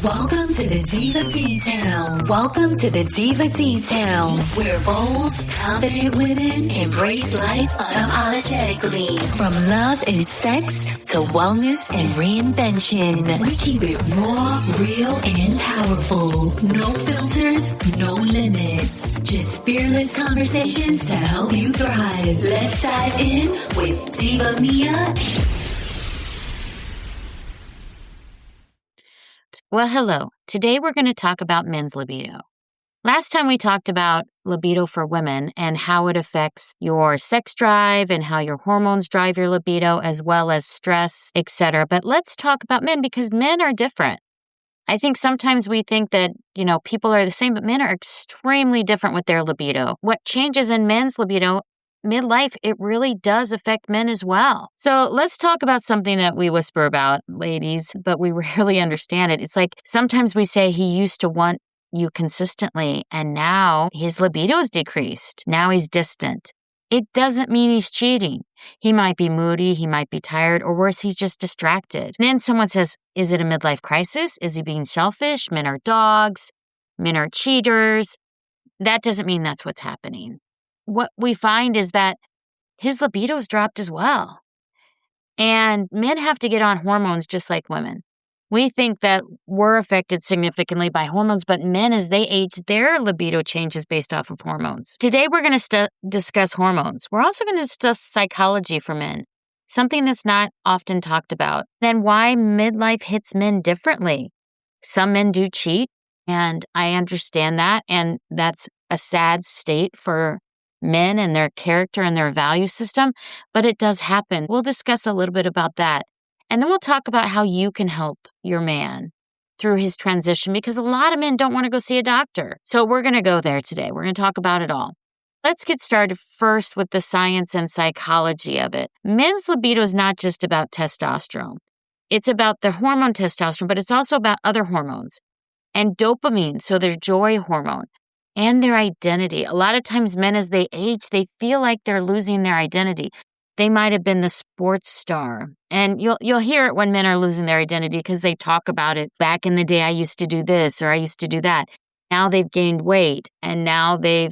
Welcome to the Diva D-Town. Welcome to the Diva D-Town, where bold, confident women embrace life unapologetically. From love and sex to wellness and reinvention, we keep it raw, real, and powerful. No filters, no limits. Just fearless conversations to help you thrive. Let's dive in with Diva Mia. Well, hello. Today we're going to talk about men's libido. Last time we talked about libido for women and how it affects your sex drive and how your hormones drive your libido, as well as stress, etc. But let's talk about men because men are different. I think sometimes we think that, people are the same, but men are extremely different with their libido. What changes in men's libido midlife, it really does affect men as well. So let's talk about something that we whisper about, ladies, but we rarely understand it. It's like sometimes we say he used to want you consistently, and now his libido is decreased. Now he's distant. It doesn't mean he's cheating. He might be moody, he might be tired, or worse, he's just distracted. And then someone says, is it a midlife crisis? Is he being selfish? Men are dogs. Men are cheaters. That doesn't mean that's what's happening. What we find is that his libido's dropped as well. And men have to get on hormones just like women. We think that we're affected significantly by hormones, but men, as they age, their libido changes based off of hormones. Today, we're going to discuss hormones. We're also going to discuss psychology for men, something that's not often talked about. Then why midlife hits men differently. Some men do cheat, and I understand that, and that's a sad state for men and their character and their value system, but it does happen. We'll discuss a little bit about that. And then we'll talk about how you can help your man through his transition, because a lot of men don't want to go see a doctor. So we're going to go there today. We're going to talk about it all. Let's get started first with the science and psychology of it. Men's libido is not just about testosterone. It's about the hormone testosterone, but it's also about other hormones and dopamine, so their joy hormone, and their identity. A lot of times men, as they age, they feel like they're losing their identity. They might have been the sports star. And you'll hear it when men are losing their identity because they talk about it. Back in the day, I used to do this or I used to do that. Now they've gained weight and now they're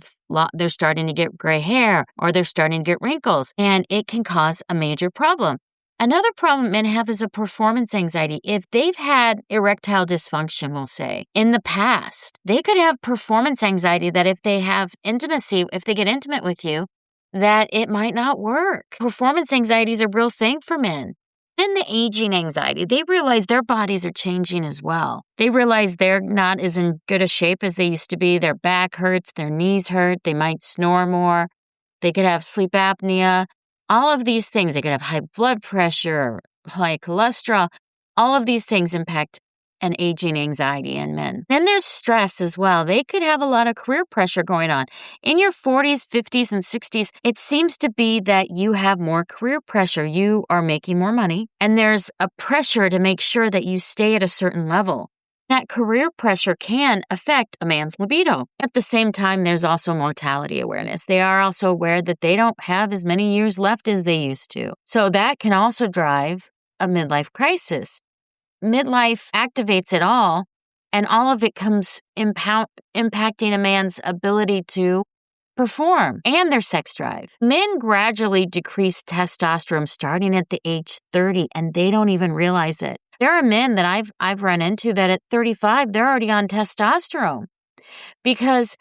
starting to get gray hair or they're starting to get wrinkles. And it can cause a major problem. Another problem men have is a performance anxiety. If they've had erectile dysfunction, we'll say, in the past, they could have performance anxiety that if they have intimacy, if they get intimate with you, that it might not work. Performance anxiety is a real thing for men. Then the aging anxiety, they realize their bodies are changing as well. They realize they're not as in good a shape as they used to be. Their back hurts, their knees hurt, they might snore more. They could have sleep apnea. All of these things, they could have high blood pressure, high cholesterol. All of these things impact an aging anxiety in men. Then there's stress as well. They could have a lot of career pressure going on. In your 40s, 50s, and 60s, it seems to be that you have more career pressure. You are making more money, and there's a pressure to make sure that you stay at a certain level. That career pressure can affect a man's libido. At the same time, there's also mortality awareness. They are also aware that they don't have as many years left as they used to. So that can also drive a midlife crisis. Midlife activates it all, and all of it comes impacting a man's ability to perform and their sex drive. Men gradually decrease testosterone starting at the age 30, and they don't even realize it. There are men that I've run into that at 35, they're already on testosterone because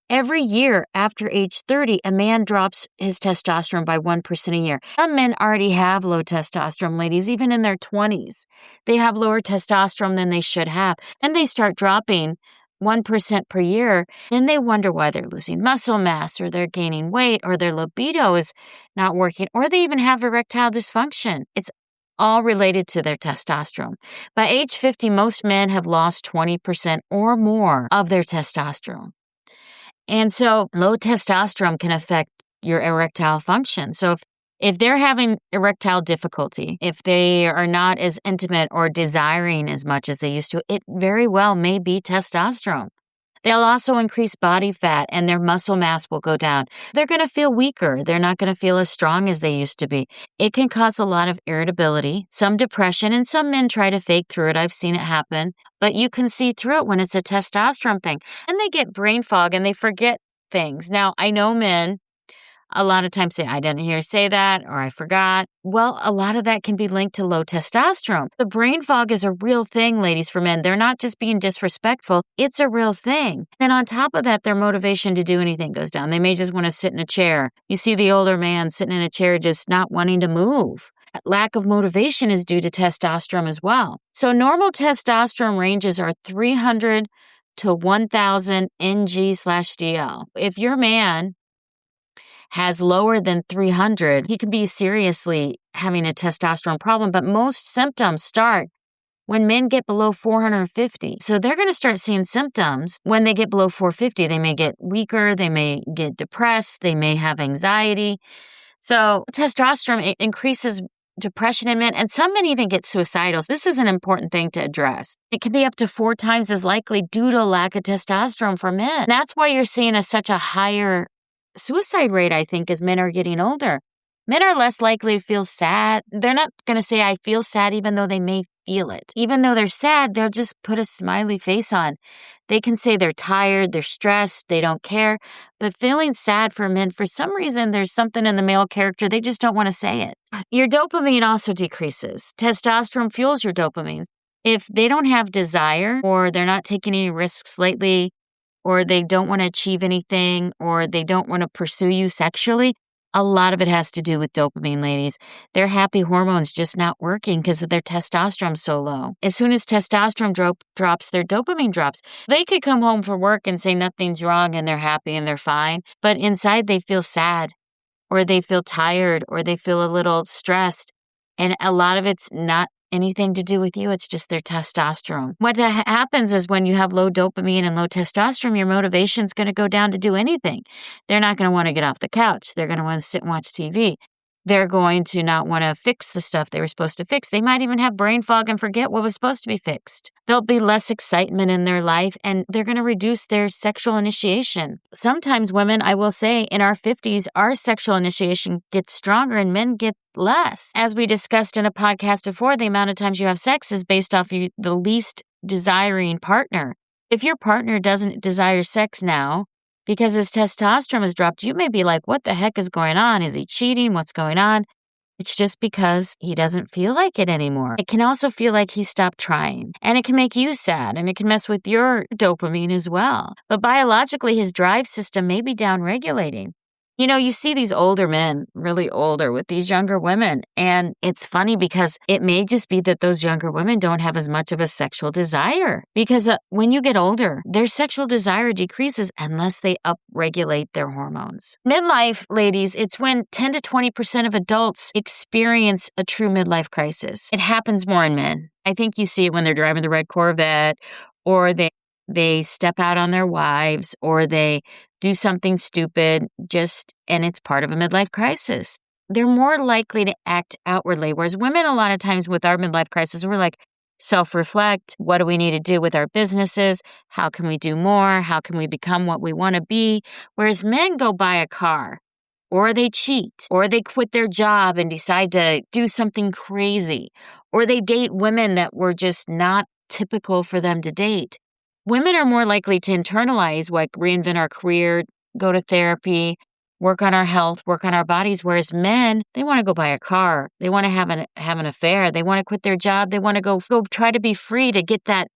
every year after age 30, a man drops his testosterone by 1% a year. Some men already have low testosterone, ladies, even in their 20s. They have lower testosterone than they should have, and they start dropping 1% per year. Then they wonder why they're losing muscle mass or they're gaining weight or their libido is not working or they even have erectile dysfunction. It's all related to their testosterone. By age 50, most men have lost 20% or more of their testosterone. And so low testosterone can affect your erectile function. So if they're having erectile difficulty, if they are not as intimate or desiring as much as they used to, it very well may be testosterone. They'll also increase body fat and their muscle mass will go down. They're going to feel weaker. They're not going to feel as strong as they used to be. It can cause a lot of irritability, some depression, and some men try to fake through it. I've seen it happen. But you can see through it when it's a testosterone thing. And they get brain fog and they forget things. Now, I know men a lot of times say, I didn't hear you say that, or I forgot. Well, a lot of that can be linked to low testosterone. The brain fog is a real thing, ladies, for men. They're not just being disrespectful. It's a real thing. And on top of that, their motivation to do anything goes down. They may just want to sit in a chair. You see the older man sitting in a chair just not wanting to move. Lack of motivation is due to testosterone as well. So normal testosterone ranges are 300 to 1,000 ng/dl. If your man has lower than 300, he could be seriously having a testosterone problem, but most symptoms start when men get below 450. So they're going to start seeing symptoms when they get below 450. They may get weaker, they may get depressed, they may have anxiety. So testosterone increases depression in men, and some men even get suicidal. This is an important thing to address. It can be up to 4 times as likely due to lack of testosterone for men. That's why you're seeing such a higher suicide rate, I think, as men are getting older. Men are less likely to feel sad. They're not going to say, I feel sad, even though they may feel it. Even though they're sad, they'll just put a smiley face on. They can say they're tired, they're stressed, they don't care. But feeling sad for men, for some reason, there's something in the male character, they just don't want to say it. Your dopamine also decreases. Testosterone fuels your dopamine. If they don't have desire, or they're not taking any risks lately, or they don't want to achieve anything, or they don't want to pursue you sexually, a lot of it has to do with dopamine, ladies. Their happy hormones just not working because their testosterone's so low. As soon as testosterone drops, their dopamine drops. They could come home from work and say nothing's wrong and they're happy and they're fine, but inside they feel sad, or they feel tired, or they feel a little stressed. And a lot of it's not anything to do with you. It's just their testosterone. What happens is when you have low dopamine and low testosterone, your motivation's going to go down to do anything. They're not going to want to get off the couch. They're going to want to sit and watch TV. They're going to not want to fix the stuff they were supposed to fix. They might even have brain fog and forget what was supposed to be fixed. There'll be less excitement in their life, and they're going to reduce their sexual initiation. Sometimes women, I will say, in our 50s, our sexual initiation gets stronger and men get less. As we discussed in a podcast before, the amount of times you have sex is based off the least desiring partner. If your partner doesn't desire sex now, because his testosterone has dropped, you may be like, what the heck is going on? Is he cheating? What's going on? It's just because he doesn't feel like it anymore. It can also feel like he stopped trying. And it can make you sad, and it can mess with your dopamine as well. But biologically, his drive system may be downregulating. You know, you see these older men, really older, with these younger women. And it's funny because it may just be that those younger women don't have as much of a sexual desire. Because when you get older, their sexual desire decreases unless they upregulate their hormones. Midlife, ladies, it's when 10 to 20% of adults experience a true midlife crisis. It happens more in men. I think you see it when they're driving the red Corvette, or they step out on their wives, or they do something stupid, and it's part of a midlife crisis. They're more likely to act outwardly, whereas women, a lot of times with our midlife crisis, we're like, self-reflect. What do we need to do with our businesses? How can we do more? How can we become what we want to be? Whereas men go buy a car, or they cheat, or they quit their job and decide to do something crazy, or they date women that were just not typical for them to date. Women are more likely to internalize, like reinvent our career, go to therapy, work on our health, work on our bodies, whereas men, they want to go buy a car. They want to have an affair. They want to quit their job. They want to go try to be free to get that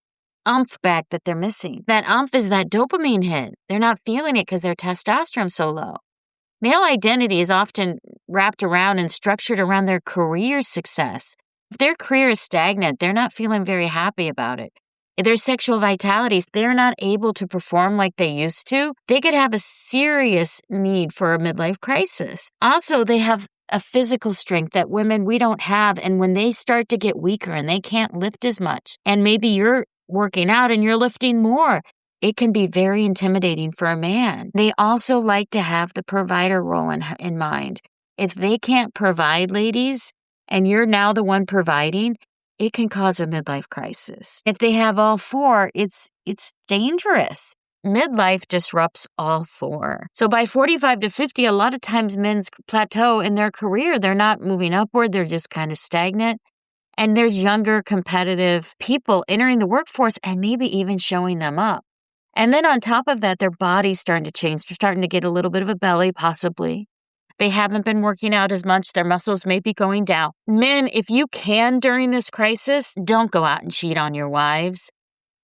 oomph back that they're missing. That oomph is that dopamine hit. They're not feeling it because their testosterone's so low. Male identity is often wrapped around and structured around their career success. If their career is stagnant, they're not feeling very happy about it. If their sexual vitality, they're not able to perform like they used to, they could have a serious need for a midlife crisis. Also, they have a physical strength that women, we don't have. And when they start to get weaker and they can't lift as much, and maybe you're working out and you're lifting more, it can be very intimidating for a man. They also like to have the provider role in mind. If they can't provide, ladies, and you're now the one providing, it can cause a midlife crisis. If they have all 4, it's dangerous. midlife disrupts all four. So by 45 to 50, a lot of times men's plateau in their career. They're not moving upward. They're just kind of stagnant. And there's younger, competitive people entering the workforce and maybe even showing them up. And then on top of that, their body's starting to change. They're starting to get a little bit of a belly, possibly. They haven't been working out as much. Their muscles may be going down. Men, if you can during this crisis, don't go out and cheat on your wives.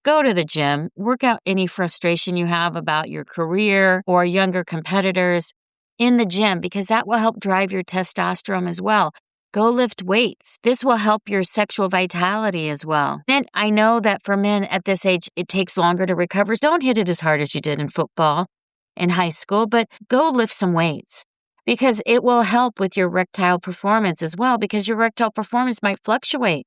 Go to the gym, work out any frustration you have about your career or younger competitors in the gym, because that will help drive your testosterone as well. Go lift weights. This will help your sexual vitality as well. And I know that for men at this age, it takes longer to recover. So don't hit it as hard as you did in football in high school, but go lift some weights, because it will help with your erectile performance as well, because your erectile performance might fluctuate.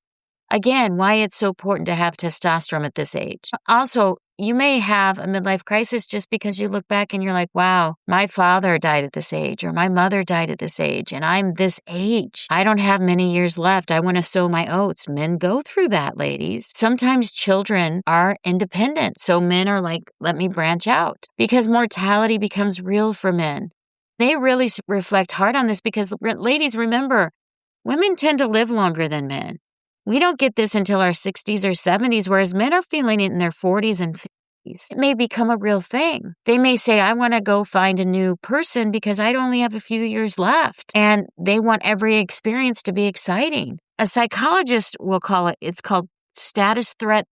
Again, why it's so important to have testosterone at this age. Also, you may have a midlife crisis just because you look back and you're like, wow, my father died at this age, or my mother died at this age, and I'm this age. I don't have many years left. I want to sow my oats. Men go through that, ladies. Sometimes children are independent. So men are like, let me branch out, because mortality becomes real for men. They really reflect hard on this because, ladies, remember, women tend to live longer than men. We don't get this until our 60s or 70s, whereas men are feeling it in their 40s and 50s. It may become a real thing. They may say, I want to go find a new person because I only have a few years left. And they want every experience to be exciting. A psychologist will call it, it's called status threat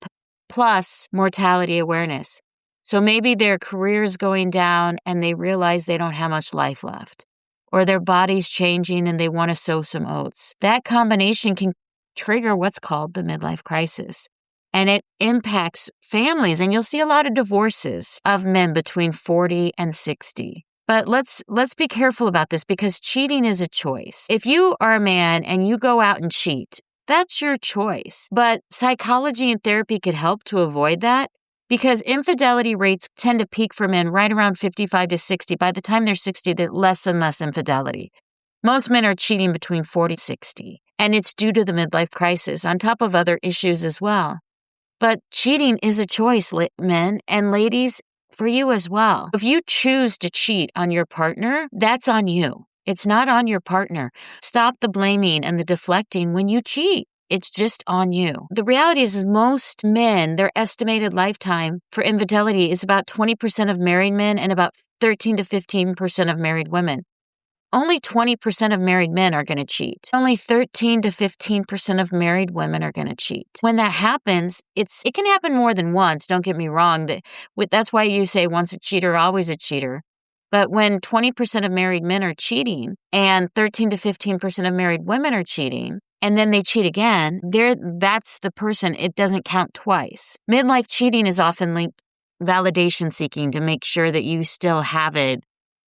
plus mortality awareness. So maybe their career is going down and they realize they don't have much life left, or their body's changing and they want to sow some oats. That combination can trigger what's called the midlife crisis. And it impacts families. And you'll see a lot of divorces of men between 40 and 60. But let's be careful about this, because cheating is a choice. If you are a man and you go out and cheat, that's your choice. But psychology and therapy could help to avoid that, because infidelity rates tend to peak for men right around 55 to 60. By the time they're 60, there's less and less infidelity. Most men are cheating between 40 and 60, and it's due to the midlife crisis, on top of other issues as well. But cheating is a choice, men and ladies, for you as well. If you choose to cheat on your partner, that's on you. It's not on your partner. Stop the blaming and the deflecting when you cheat. It's just on you. The reality is most men, their estimated lifetime for infidelity is about 20% of married men and about 13 to 15% of married women. Only 20% of married men are going to cheat. Only 13 to 15% of married women are going to cheat. When that happens, it can happen more than once. Don't get me wrong. That's why you say once a cheater, always a cheater. But when 20% of married men are cheating and 13 to 15% of married women are cheating, and then they cheat again, that's the person. It doesn't count twice. Midlife cheating is often linked validation seeking to make sure that you still have it,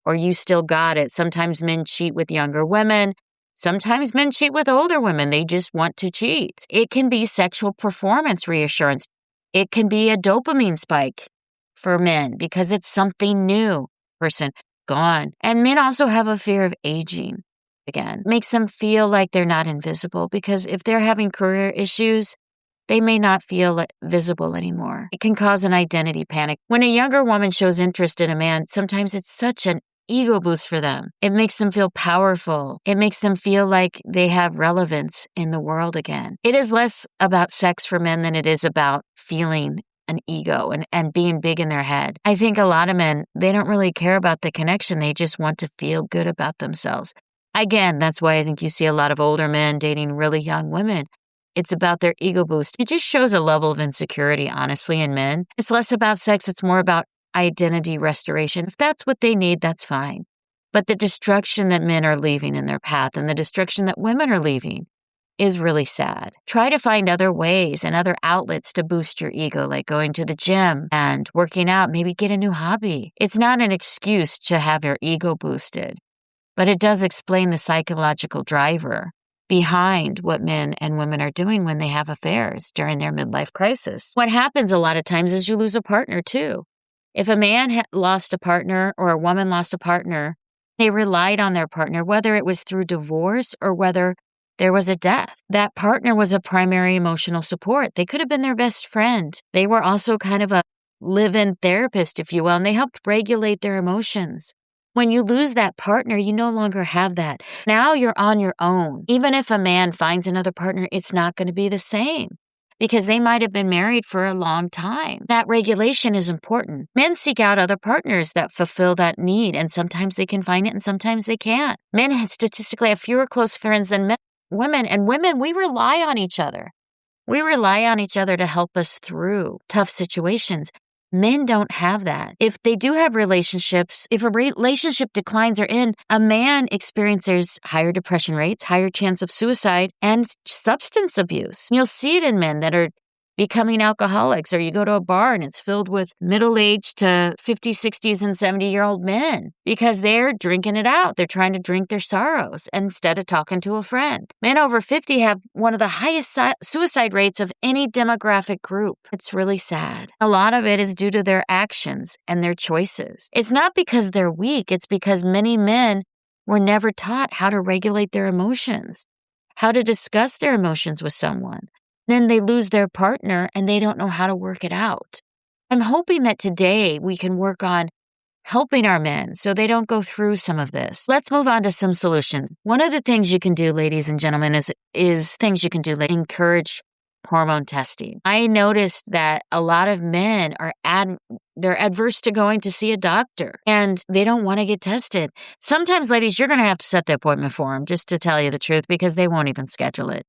or you still got it. Sometimes men cheat with younger women. Sometimes men cheat with older women. They just want to cheat. It can be sexual performance reassurance. It can be a dopamine spike for men because it's something new. Person gone. And men also have a fear of aging. Again, makes them feel like they're not invisible, because if they're having career issues, they may not feel visible anymore. It can cause an identity panic. When a younger woman shows interest in a man, sometimes it's such an ego boost for them. It makes them feel powerful. It makes them feel like they have relevance in the world again. It is less about sex for men than it is about feeling an ego and being big in their head. I think a lot of men, they don't really care about the connection. They just want to feel good about themselves. Again, that's why I think you see a lot of older men dating really young women. It's about their ego boost. It just shows a level of insecurity, honestly, in men. It's less about sex. It's more about identity restoration. If that's what they need, that's fine. But the destruction that men are leaving in their path and the destruction that women are leaving is really sad. Try to find other ways and other outlets to boost your ego, like going to the gym and working out, maybe get a new hobby. It's not an excuse to have your ego boosted, but it does explain the psychological driver behind what men and women are doing when they have affairs during their midlife crisis. What happens a lot of times is you lose a partner too. If a man lost a partner or a woman lost a partner, they relied on their partner, whether it was through divorce or whether there was a death. That partner was a primary emotional support. They could have been their best friend. They were also kind of a live-in therapist, if you will, and they helped regulate their emotions. When you lose that partner, you no longer have that. Now you're on your own. Even if a man finds another partner, it's not going to be the same because they might have been married for a long time. That regulation is important. Men seek out other partners that fulfill that need, and sometimes they can find it and sometimes they can't. Men statistically have fewer close friends than women, and women, we rely on each other. We rely on each other to help us through tough situations. Men don't have that. If they do have relationships, if a relationship declines or ends, a man experiences higher depression rates, higher chance of suicide, and substance abuse. You'll see it in men that are becoming alcoholics, or you go to a bar and it's filled with middle-aged to 50s, 60s, and 70-year-old men because they're drinking it out. They're trying to drink their sorrows instead of talking to a friend. Men over 50 have one of the highest suicide rates of any demographic group. It's really sad. A lot of it is due to their actions and their choices. It's not because they're weak. It's because many men were never taught how to regulate their emotions, how to discuss their emotions with someone. Then they lose their partner and they don't know how to work it out. I'm hoping that today we can work on helping our men so they don't go through some of this. Let's move on to some solutions. One of the things you can do, ladies and gentlemen, is things you can do like encourage hormone testing. I noticed that a lot of men are they're adverse to going to see a doctor and they don't want to get tested. Sometimes, ladies, you're going to have to set the appointment for them, just to tell you the truth, because they won't even schedule it.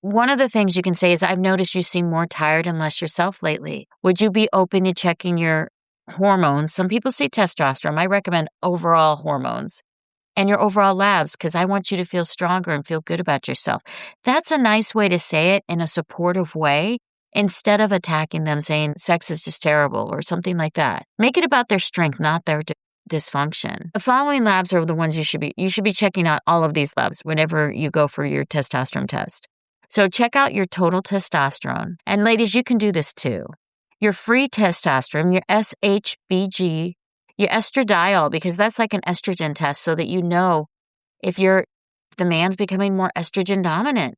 One of the things you can say is, I've noticed you seem more tired and less yourself lately. Would you be open to checking your hormones? Some people say testosterone. I recommend overall hormones and your overall labs because I want you to feel stronger and feel good about yourself. That's a nice way to say it in a supportive way instead of attacking them saying sex is just terrible or something like that. Make it about their strength, not their dysfunction. The following labs are the ones you should be checking out all of these labs whenever you go for your testosterone test. So check out your total testosterone. And ladies, you can do this too. Your free testosterone, your SHBG, your estradiol, because that's like an estrogen test so that you know if the man's becoming more estrogen dominant.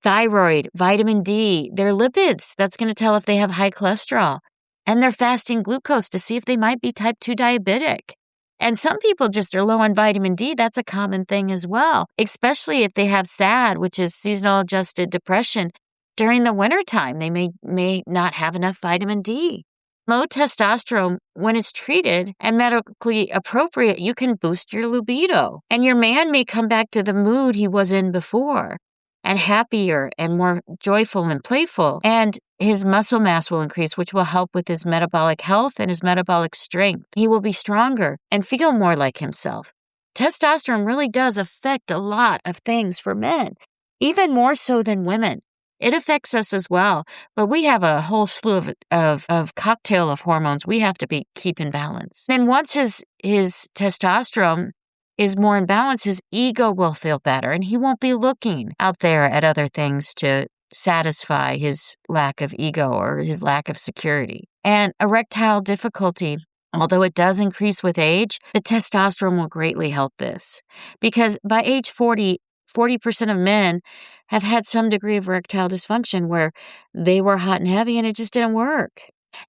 Thyroid, vitamin D, their lipids, that's going to tell if they have high cholesterol. And their fasting glucose to see if they might be type 2 diabetic. And some people just are low on vitamin D. That's a common thing as well, especially if they have SAD, which is seasonal adjusted depression. During the wintertime, they may not have enough vitamin D. Low testosterone, when it's treated and medically appropriate, you can boost your libido. And your man may come back to the mood he was in before and happier and more joyful and playful. And his muscle mass will increase, which will help with his metabolic health and his metabolic strength. He will be stronger and feel more like himself. Testosterone really does affect a lot of things for men, even more so than women. It affects us as well, but we have a whole slew of cocktail of hormones we have to keep in balance. Then once his testosterone is more in balance, his ego will feel better and he won't be looking out there at other things to satisfy his lack of ego or his lack of security. And erectile difficulty, although it does increase with age, the testosterone will greatly help this. Because by age 40, 40% of men have had some degree of erectile dysfunction where they were hot and heavy and it just didn't work.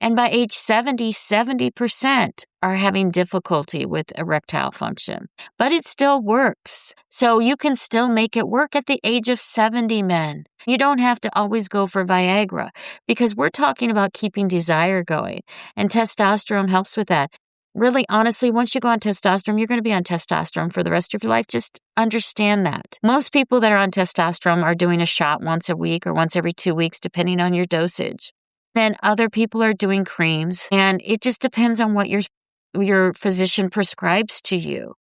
And by age 70, 70% are having difficulty with erectile function. But it still works. So you can still make it work at the age of 70, men. You don't have to always go for Viagra because we're talking about keeping desire going. And testosterone helps with that. Really, honestly, once you go on testosterone, you're going to be on testosterone for the rest of your life. Just understand that. Most people that are on testosterone are doing a shot once a week or once every 2 weeks, depending on your dosage. Then other people are doing creams, and it just depends on what your physician prescribes to you.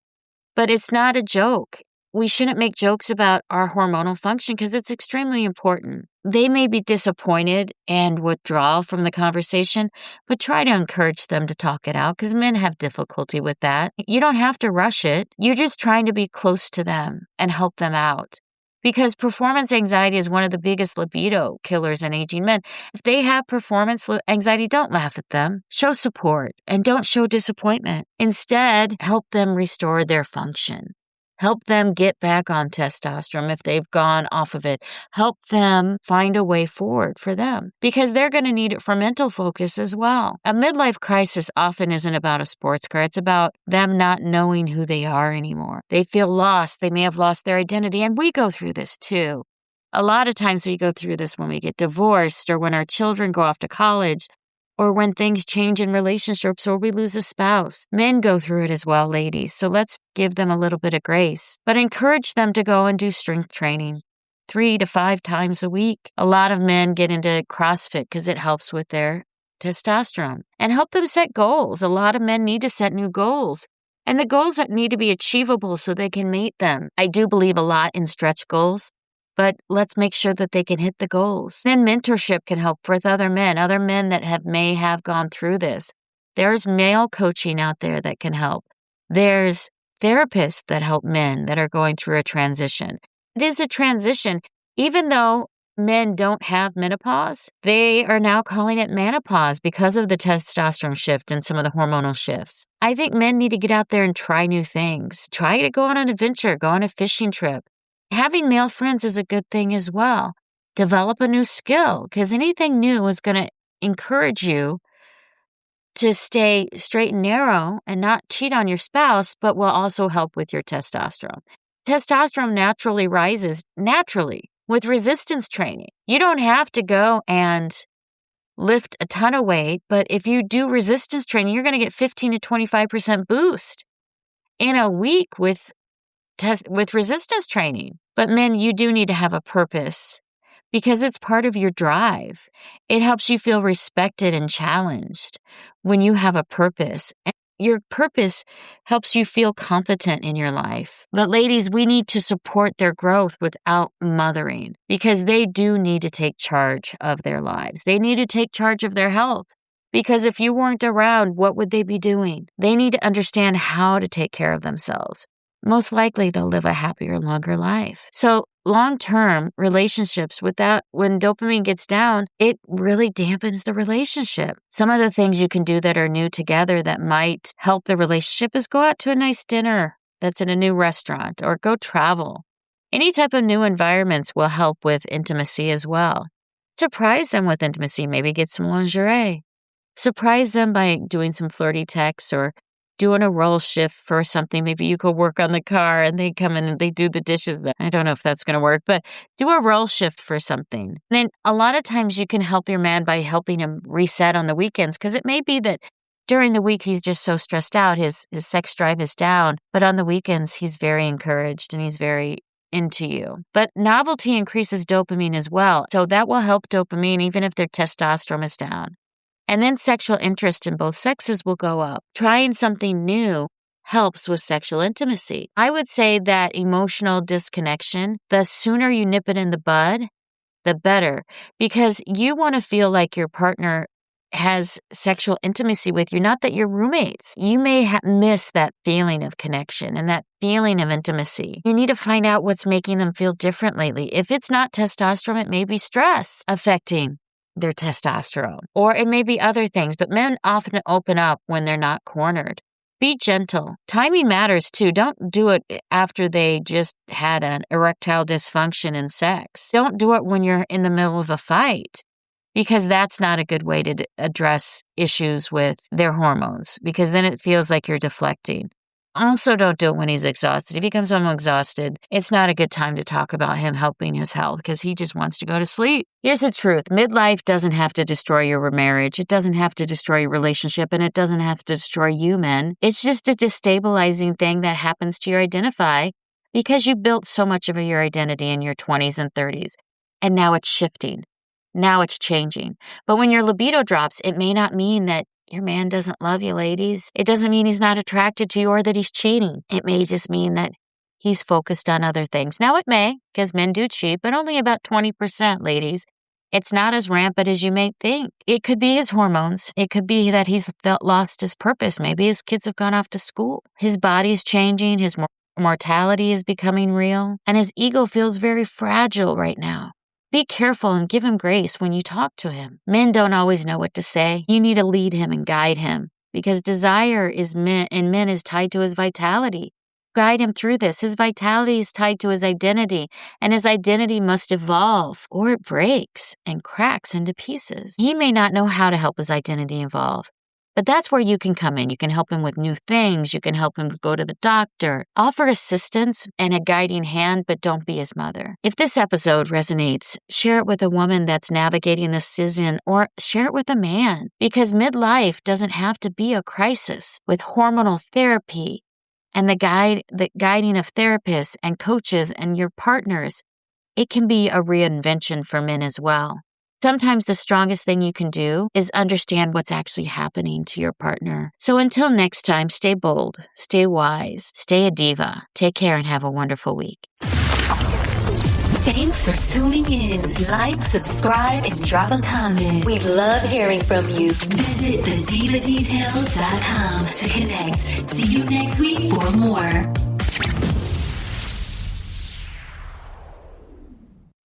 But it's not a joke. We shouldn't make jokes about our hormonal function because it's extremely important. They may be disappointed and withdraw from the conversation, but try to encourage them to talk it out because men have difficulty with that. You don't have to rush it. You're just trying to be close to them and help them out. Because performance anxiety is one of the biggest libido killers in aging men. If they have performance anxiety, don't laugh at them. Show support and don't show disappointment. Instead, help them restore their function. Help them get back on testosterone if they've gone off of it. Help them find a way forward for them because they're going to need it for mental focus as well. A midlife crisis often isn't about a sports car. It's about them not knowing who they are anymore. They feel lost. They may have lost their identity. And we go through this too. A lot of times we go through this when we get divorced or when our children go off to college or when things change in relationships or we lose a spouse. Men go through it as well, ladies. So let's give them a little bit of grace, but encourage them to go and do strength training 3 to 5 times a week. A lot of men get into CrossFit because it helps with their testosterone and help them set goals. A lot of men need to set new goals and the goals that need to be achievable so they can meet them. I do believe a lot in stretch goals, but let's make sure that they can hit the goals. Then mentorship can help with other men that may have gone through this. There's male coaching out there that can help. There's therapists that help men that are going through a transition. It is a transition. Even though men don't have menopause, they are now calling it menopause because of the testosterone shift and some of the hormonal shifts. I think men need to get out there and try new things. Try to go on an adventure, go on a fishing trip. Having male friends is a good thing as well. Develop a new skill because anything new is going to encourage you to stay straight and narrow and not cheat on your spouse, but will also help with your testosterone. Testosterone naturally rises with resistance training. You don't have to go and lift a ton of weight, but if you do resistance training, you're going to get 15 to 25% boost in a week with resistance training. But men, you do need to have a purpose because it's part of your drive. It helps you feel respected and challenged when you have a purpose. And your purpose helps you feel competent in your life. But ladies, we need to support their growth without mothering because they do need to take charge of their lives. They need to take charge of their health. Because if you weren't around, what would they be doing? They need to understand how to take care of themselves. Most likely they'll live a happier, longer life. So long-term relationships when dopamine gets down, it really dampens the relationship. Some of the things you can do that are new together that might help the relationship is go out to a nice dinner that's in a new restaurant or go travel. Any type of new environments will help with intimacy as well. Surprise them with intimacy. Maybe get some lingerie. Surprise them by doing some flirty texts or doing a role shift for something. Maybe you go work on the car and they come in and they do the dishes. I don't know if that's going to work, but do a role shift for something. And then a lot of times you can help your man by helping him reset on the weekends because it may be that during the week he's just so stressed out, his sex drive is down, but on the weekends he's very encouraged and he's very into you. But novelty increases dopamine as well, so that will help dopamine even if their testosterone is down. And then sexual interest in both sexes will go up. Trying something new helps with sexual intimacy. I would say that emotional disconnection, the sooner you nip it in the bud, the better. Because you want to feel like your partner has sexual intimacy with you, not that you're roommates. You may miss that feeling of connection and that feeling of intimacy. You need to find out what's making them feel different lately. If it's not testosterone, it may be stress affecting their testosterone, or it may be other things, but men often open up when they're not cornered. Be gentle. Timing matters too. Don't do it after they just had an erectile dysfunction in sex. Don't do it when you're in the middle of a fight because that's not a good way to address issues with their hormones because then it feels like you're deflecting. Also, don't do it when he's exhausted. If he comes home exhausted, it's not a good time to talk about him helping his health because he just wants to go to sleep. Here's the truth. Midlife doesn't have to destroy your marriage. It doesn't have to destroy your relationship, and it doesn't have to destroy you, men. It's just a destabilizing thing that happens to your identity because you built so much of your identity in your 20s and 30s, and now it's shifting. Now it's changing. But when your libido drops, it may not mean that your man doesn't love you, ladies. It doesn't mean he's not attracted to you or that he's cheating. It may just mean that he's focused on other things. Now it may, because men do cheat, but only about 20%, ladies. It's not as rampant as you may think. It could be his hormones. It could be that he's lost his purpose. Maybe his kids have gone off to school. His body's changing. His mortality is becoming real. And his ego feels very fragile right now. Be careful and give him grace when you talk to him. Men don't always know what to say. You need to lead him and guide him because desire in men is tied to his vitality. guide him through this. His vitality is tied to his identity, and his identity must evolve or it breaks and cracks into pieces. He may not know how to help his identity evolve. But that's where you can come in. You can help him with new things. You can help him go to the doctor. Offer assistance and a guiding hand, but don't be his mother. If this episode resonates, share it with a woman that's navigating this season, or share it with a man, because midlife doesn't have to be a crisis. With hormonal therapy and the guiding of therapists and coaches and your partners, it can be a reinvention for men as well. Sometimes the strongest thing you can do is understand what's actually happening to your partner. So until next time, stay bold, stay wise, stay a diva. Take care and have a wonderful week. Thanks for tuning in. Like, subscribe, and drop a comment. We love hearing from you. Visit thedivadetails.com to connect. See you next week for more.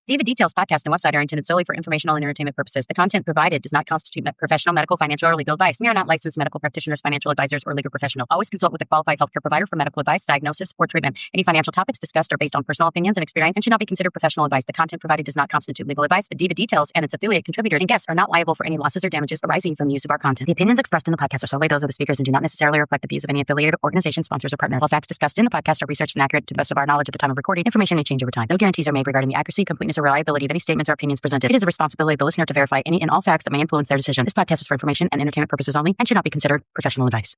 Diva Details podcast and website are intended solely for informational and entertainment purposes. The content provided does not constitute professional, medical, financial, or legal advice. We are not licensed medical practitioners, financial advisors, or legal professionals. Always consult with a qualified healthcare provider for medical advice, diagnosis, or treatment. Any financial topics discussed are based on personal opinions and experience and should not be considered professional advice. The content provided does not constitute legal advice. The Diva Details and its affiliate contributors and guests are not liable for any losses or damages arising from the use of our content. The opinions expressed in the podcast are solely those of the speakers and do not necessarily reflect the views of any affiliated organization, sponsors, or partner. All facts discussed in the podcast are researched and accurate to the best of our knowledge at the time of recording. Information may change over time. No guarantees are made regarding the accuracy, completeness, or reliability of any statements or opinions presented. It is the responsibility of the listener to verify any and all facts that may influence their decision. This podcast is for information and entertainment purposes only and should not be considered professional advice.